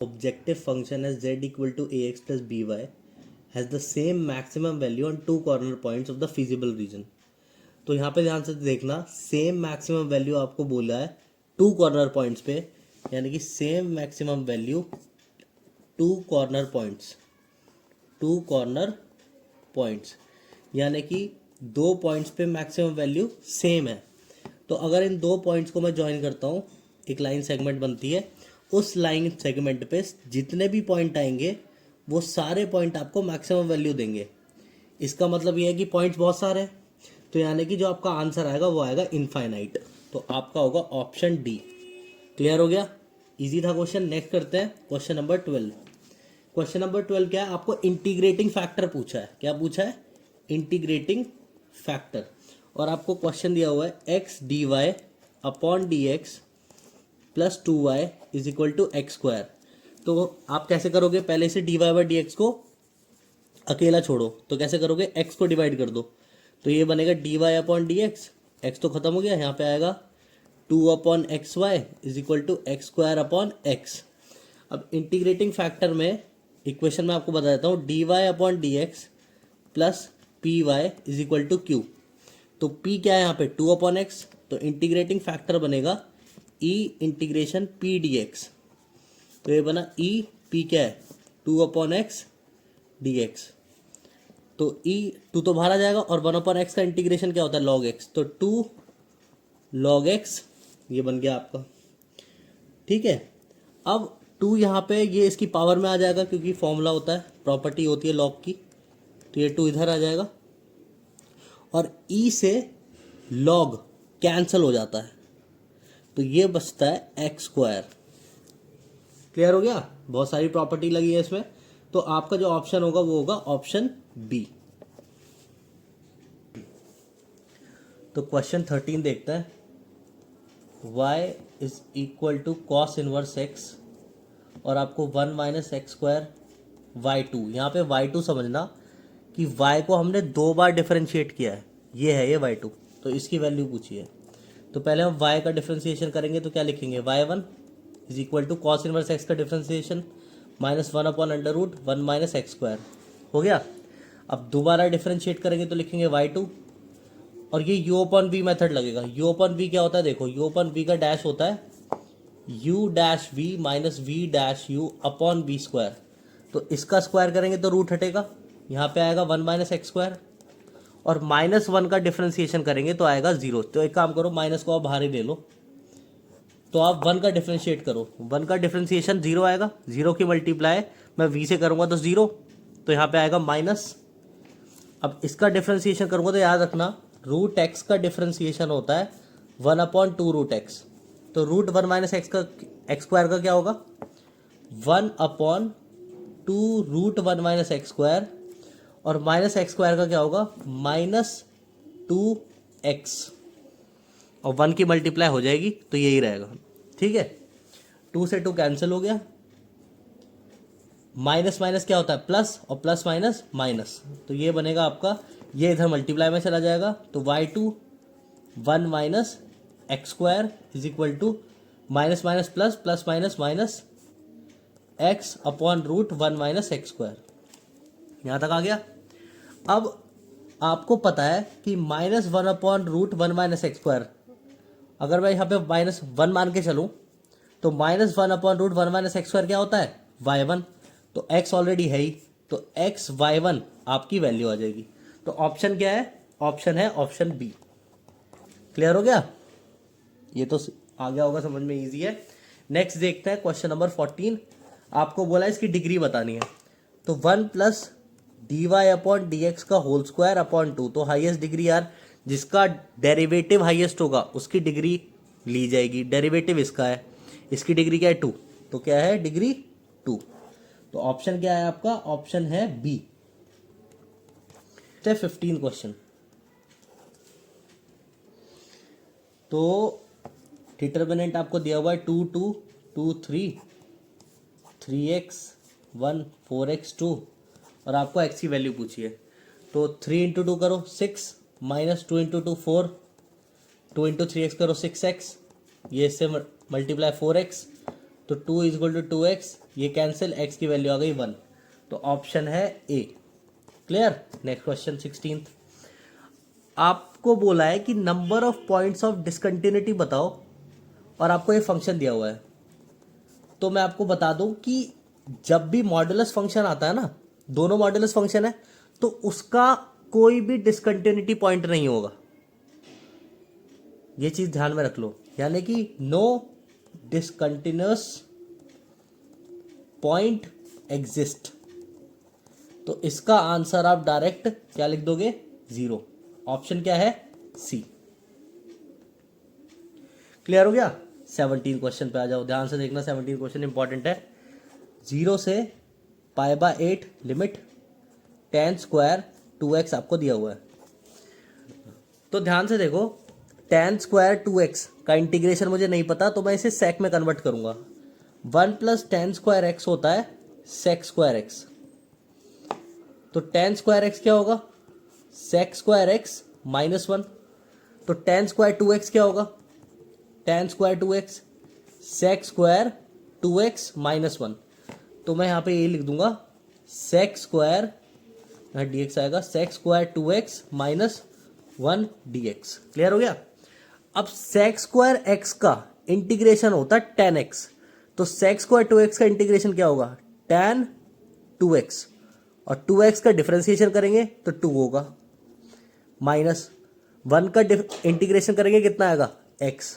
objective function as z equal to ax plus by has the same maximum value on two corner points of the feasible region. तो यहाँ पे ध्यान से देखना, same maximum value आपको बोला है टू कॉर्नर पॉइंट्स पे, यानी कि same maximum value two corner points, यानी कि दो पॉइंट्स पे मैक्सिमम वैल्यू सेम है. तो अगर इन दो पॉइंट्स को मैं ज्वाइन करता हूँ, एक लाइन सेगमेंट बनती है, उस लाइन सेगमेंट पे जितने भी पॉइंट आएंगे वो सारे पॉइंट आपको मैक्सिमम वैल्यू देंगे. इसका मतलब ये है कि पॉइंट्स बहुत सारे हैं, तो यानी कि जो आपका आंसर आएगा वो आएगा इनफाइनाइट. तो आपका होगा ऑप्शन डी. क्लियर हो गया? इजी था क्वेश्चन. नेक्स्ट करते हैं क्वेश्चन नंबर 12. क्वेश्चन नंबर 12 क्या है? आपको इंटीग्रेटिंग फैक्टर पूछा है. क्या पूछा है? Integrating factor. और आपको क्वेश्चन दिया हुआ है x d y upon d x plus 2y is equal to x square. तो आप कैसे करोगे? पहले से d y by d x को अकेला छोड़ो, तो कैसे करोगे? एक्स को डिवाइड कर दो, तो ये बनेगा d y upon d x. X तो खत्म हो गया, यहाँ पे आएगा 2 upon x y is equal to x square upon x. अब इंटीग्रेटिंग फैक्टर में इक्वेशन में आपको बता देता हूँ, d y upon d x plus p y is equal to q. तो पी क्या है यहाँ पे? 2 अपॉन एक्स. तो इंटीग्रेटिंग फैक्टर बनेगा e integration p d x. तो ये बना ई पी क्या है? 2 अपॉन एक्स डी एक्स. तो ई 2 तो बाहर आ जाएगा, और 1 अपॉन एक्स का इंटीग्रेशन क्या होता है? Log x. तो 2 लॉग एक्स ये बन गया आपका. ठीक है. अब 2 यहाँ पे ये इसकी पावर में आ जाएगा, क्योंकि फॉर्मूला होता है, प्रॉपर्टी होती है लॉग की. तो ये 2 इधर आ जाएगा, और ई से लॉग कैंसल हो जाता है, तो ये बचता है एक्स स्क्वायर. क्लियर हो गया? बहुत सारी प्रॉपर्टी लगी है इसमें. तो आपका जो ऑप्शन होगा वो होगा ऑप्शन बी. तो क्वेश्चन 13 देखते हैं. y is equal to cos inverse x, और आपको 1 माइनस एक्स स्क्वायर y2. यहाँ पे y2 समझना कि y को हमने 2 बार डिफरेंशिएट किया है. ये है ये y2, तो इसकी वैल्यू पूछी है. तो पहले हम y का डिफरेंशिएशन करेंगे, तो क्या लिखेंगे? y1 is equal to cos inverse x का differentiation minus 1 upon under root 1 minus x square. हो गया. अब दोबारा डिफरेंशिएट करेंगे तो लिखेंगे y2, और ये u अपॉन v मेथड लगेगा. u अपॉन v क्या होता है? देखो, u अपॉन v का डैश होता है u dash v minus v dash u upon v square. तो इसका स्क्वायर करेंगे तो रूट हटेगा, यहाँ पे आएगा 1 माइनस एक्स स्क्वायर, और -1 का डिफरेंशिएशन करेंगे तो आएगा 0. तो एक काम करो, माइनस को आप बाहर ही ले लो, तो आप 1 का डिफरेंशिएट करो. 1 का डिफरेंशिएशन 0 आएगा. 0 की मल्टीप्लाई मैं v से करूंगा तो 0, तो यहाँ पे आएगा माइनस. अब इसका डिफरेंशिएशन करूंगा तो याद रखना, रूट एक्स का डिफरेंशिएशन होता है 1 अपॉन 2 रूट एक्स. तो रूट 1 माइनस एक्स का एक्स स्क्वायर का क्या होगा? 1 upon 2 root 1 minus x square, और माइनस एक्स स्क्वायर का क्या होगा? माइनस 2x, और 1 की मल्टीप्लाई हो जाएगी तो यही रहेगा. ठीक है. 2 से 2 कैंसिल हो गया. माइनस माइनस क्या होता है? प्लस, और प्लस माइनस माइनस. तो ये बनेगा आपका, ये इधर मल्टीप्लाई में चला जाएगा, तो y2 1 minus x square is equal to minus minus plus, plus minus minus x upon root 1 minus x square. यहाँ तक आ गया. अब आपको पता है कि -1 upon root 1 minus x square, अगर मैं यहाँ पे -1 मान के चलूँ तो -1 upon root 1 minus x square क्या होता है? y1. तो x ऑलरेडी है ही, तो x y1 आपकी वैल्यू आ जाएगी. तो ऑप्शन क्या है? ऑप्शन है ऑप्शन बी. क्लियर हो गया? ये तो आ गया होगा समझ में, इजी है. नेक्स्ट देखते हैं क्वेश्चन नंबर 14. आपको बोला है इसकी डिग्री बतानी है. तो 1 plus d y upon d x का होल स्क्वायर अपॉन 2. तो हाईएस्ट डिग्री यार, जिसका डेरिवेटिव हाईएस्ट होगा उसकी डिग्री ली जाएगी. डेरिवेटिव इसका है, इसकी डिग्री क्या है? 2. तो क्या है? डिग्री 2. तो ऑप्शन क्या है आपका? ऑप्शन है बी. 15 क्वेश्चन. तो डिटर्मिनेंट आपको दिया हुआ है 2 2 2 3 3x 1 4x 2, और आपको x की वैल्यू पूछी है. तो 3 इंटू 2 करो 6, माइनस 2 इंटू 2 4, 2 इंटू 3x करो 6x, ये इससे मल्टीप्लाई 4x, तो 2 इज इक्वल टू 2x, ये कैंसिल, x की वैल्यू आ गई 1, तो ऑप्शन है ए। क्लियर। Next question 16। आपको बोला है कि number of points of discontinuity बताओ और आपको ये फंक्शन दिया हुआ है। तो मैं आपको बता दूं कि जब भी मॉडुलस फंक्शन आता है ना, दोनों मॉडुलस फंक्शन है, तो उसका कोई भी डिसकंटिन्यूटी पॉइंट नहीं होगा। ये चीज ध्यान में रख लो, यानी कि नो डिसकंटिन्यूअस पॉइंट एग्जिस्ट। तो इसका आंसर आप डायरेक्ट क्या लिख दोगे? 0। ऑप्शन क्या है? सी। क्लियर हो गया। 17 क्वेश्चन पे आ जाओ, ध्यान से देखना, 17 क्वेश्चन इंपॉर्टेंट है। 0 से π/8 लिमिट tan स्क्वायर 2x आपको दिया हुआ है। तो ध्यान से देखो, tan स्क्वायर 2x का इंटीग्रेशन मुझे नहीं पता, तो मैं इसे सेक में कन्वर्ट करूंगा। 1 प्लस tan स्क्वायर x होता है सेक स्क्वायर x। तो tan स्क्वायर x क्या होगा? Sec square x -1। तो tan स्क्वायर 2x क्या होगा? tan square 2x sec square 2x -1। तो मैं यहाँ पे ये लिख दूंगा सेक स्क्वायर, यहाँ dx आएगा, सेक स्क्वायर 2x -1 dx। क्लियर हो गया। अब सेक स्क्वायर x का इंटीग्रेशन होता है tan x, तो सेक स्क्वायर 2x का इंटीग्रेशन क्या होगा? tan 2x, और 2x का डिफरेंशिएशन करेंगे तो 2 होगा, -1 का इंटीग्रेशन करेंगे कितना आएगा? x,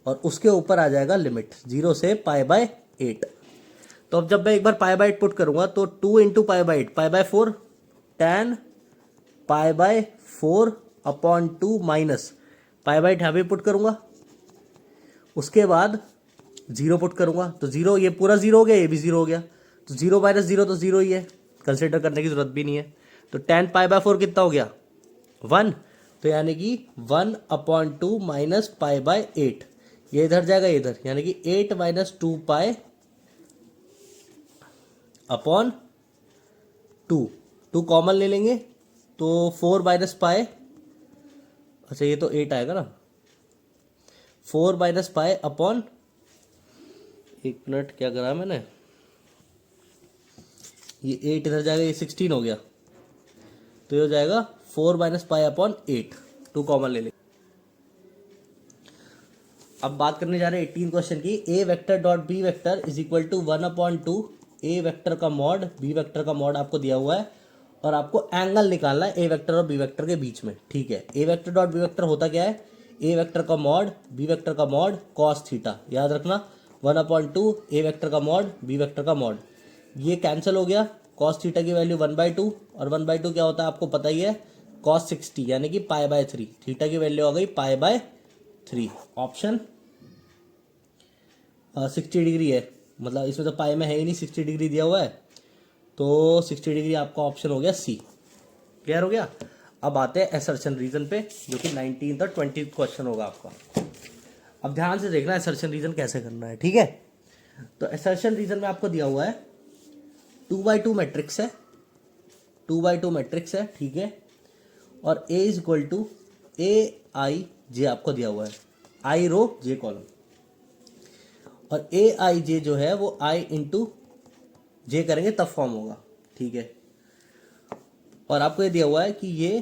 और उसके ऊपर आ जाएगा लिमिट 0 से π/8। तो अब जब मैं एक बार π/8 पुट करूंगा तो 2 इंटू π/8 π/4 tan π/4 अपॉन 2 माइनस π/8 यहाँ पे पुट करूंगा, उसके बाद 0 पुट करूंगा तो 0, ये पूरा 0 हो गया, ये भी 0 हो गया, तो 0 माइनस 0 तो 0 ही है, कंसिडर करने की जरूरत भी नहीं है। तो tan π/4 कितना हो गया? 1। तो यानी कि 1 अपॉन 2 माइनस π/8, ये इधर जाएगा इधर, यानी कि 8 माइनस 2 पाई अपॉन 2 कॉमन ले लेंगे तो 4 माइनस पाई, अच्छा ये तो 8 आएगा ना, 4 माइनस पाई अपॉन, एक मिनट क्या करा मैंने, ये 8 इधर जाएगा, ये 16 हो गया, तो ये हो जाएगा 4 माइनस पाई अपॉन 8, 2 कॉमन ले लेंगे। अब बात करने जा रहे हैं 18 क्वेश्चन की। A vector dot B vector is equal to 1/2 A vector का मॉड बी वेक्टर का मॉड आपको दिया हुआ है और आपको एंगल निकालना है ए वेक्टर और बी वेक्टर के बीच में। ठीक है, A vector dot B vector होता क्या है? ए वेक्टर का मॉड बी वेक्टर का मॉड कॉस थीटा, याद रखना 1/2 ए वेक्टर का मॉड बी वेक्टर का मॉड, ये कैंसिल हो गया, कॉस थीटा की वैल्यू 1/2 और 1/2 क्या होता है आपको पता ही है, कॉस 60 यानी कि π/3, थीटा की वैल्यू आ गई π/3। ऑप्शन 60 डिग्री है, मतलब इसमें तो पाई में है ही नहीं, 60 डिग्री दिया हुआ है, तो 60 डिग्री आपका ऑप्शन हो गया सी। क्लियर हो गया। अब आते हैं असर्शन रीजन पे, जो कि 19th और 20th क्वेश्चन होगा आपका। अब ध्यान से देखना असर्शन रीजन कैसे करना है। ठीक है, तो असर्शन रीजन में आपको दिया हुआ है 2x2 मैट्रिक्स है, 2x2 मैट्रिक्स है, ठीक है, और A is equal to AIJ आपको दिया हुआ है, आई रो जे कॉलम, और AIJ जो है वो I इंटू जे करेंगे तब फॉर्म होगा। ठीक है, और आपको ये दिया हुआ है कि ये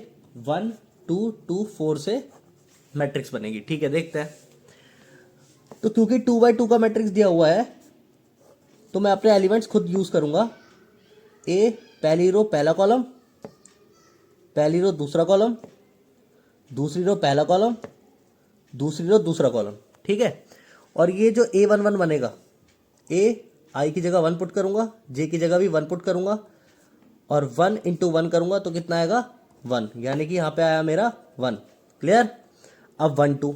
1 2 2 4 से मैट्रिक्स बनेगी। ठीक है, देखते हैं। तो क्योंकि 2x2 का मैट्रिक्स दिया हुआ है तो मैं अपने एलिमेंट्स खुद यूज करूंगा। ए पहली रो पहला कॉलम, पहली रो दूसरा कॉलम, दूसरी रो पहला कॉलम, दूसरी रो दूसरा कॉलम। ठीक है, और ये जो A11 बनेगा, ए आई की जगह 1 पुट करूंगा, जे की जगह भी 1 पुट करूंगा, और 1 इंटू 1 करूंगा तो कितना आएगा 1, यानी कि यहाँ पे आया मेरा 1। क्लियर। अब 1 2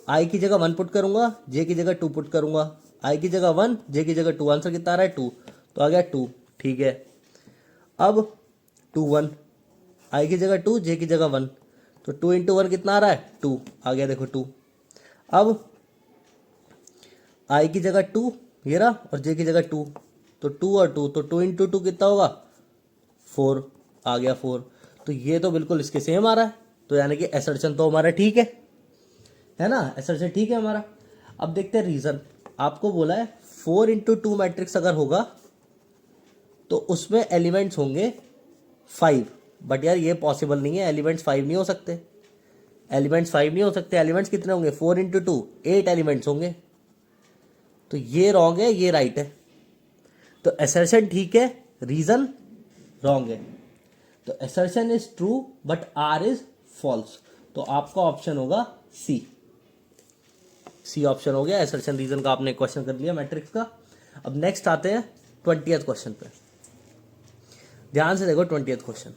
आई की जगह 1 पुट करूंगा, जे की जगह 2 पुट करूंगा, आई की जगह 1 जे की जगह 2, आंसर कितना आ रहा है 2, तो आ गया 2। ठीक है, अब 2 1 आई की जगह 2 जे की जगह 1, तो 2 इंटू 1 कितना आ रहा है 2, आ गया देखो 2। अब आई की जगह 2 ये रहा और जे की जगह 2, तो 2 और 2, तो 2 इंटू 2 कितना होगा 4, आ गया 4। तो ये तो बिल्कुल इसके सेम आ रहा है, तो यानी कि असर्शन तो हमारा ठीक है ना, असर्शन ठीक है हमारा। अब देखते हैं रीजन। आपको बोला है 4x2 मैट्रिक्स अगर होगा तो उसमें एलिमेंट्स होंगे 5, बट यार ये पॉसिबल नहीं है, एलिमेंट्स 5 नहीं हो सकते, एलिमेंट्स कितने होंगे 4x2, 8 एलिमेंट्स होंगे। तो ये रॉन्ग है, ये राइट है। तो असर्शन ठीक है, रीजन रॉन्ग है। तो assertion is true but R is false. तो आपका ऑप्शन होगा सी ऑप्शन हो गया। असर्शन रीजन का आपने क्वेश्चन कर लिया मैट्रिक्स का। अब नेक्स्ट आते हैं 20th क्वेश्चन पे। ध्यान से देखो 20th क्वेश्चन।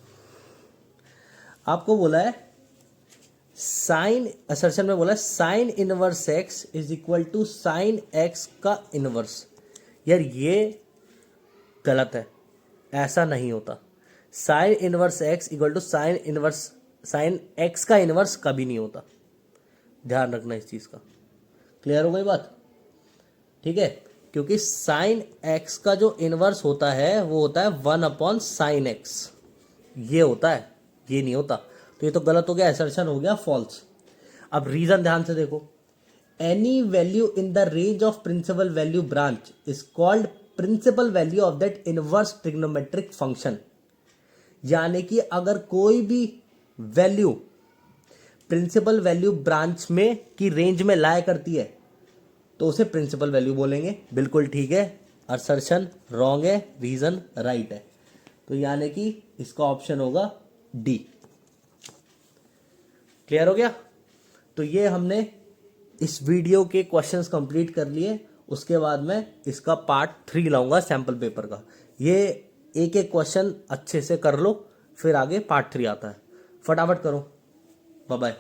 आपको बोला है साइन, असर्शन में बोला है sine inverse x is equal to sine x का इनवर्स। यार ये गलत है, ऐसा नहीं होता। Sine inverse x equal to sine x का इनवर्स कभी नहीं होता। ध्यान रखना इस चीज का। क्लियर हो गई बात? ठीक है, क्योंकि साइन एक्स का जो इनवर्स होता है वो होता है 1/sin x, ये होता है, ये नहीं होता। तो ये तो गलत हो गया, असर्शन हो गया फॉल्स। अब रीजन ध्यान से देखो, any value in the range of principal value branch is called principal value of that inverse trigonometric function. यानी कि अगर कोई भी वैल्यू प्रिंसिपल वैल्यू ब्रांच में की रेंज में लाया करती है तो उसे प्रिंसिपल वैल्यू बोलेंगे। बिल्कुल ठीक है, असर्शन रॉन्ग है, रीजन राइट है। तो यानी कि इसका ऑप्शन होगा डी। क्लियर हो गया? तो ये हमने इस वीडियो के क्वेश्चंस कंप्लीट कर लिए। उसके बाद मैं इसका पार्ट 3 लाऊंगा सैंपल पेपर का। ये एक एक क्वेश्चन अच्छे से कर लो, फिर आगे पार्ट 3 आता है। फटाफट करो। Bye bye.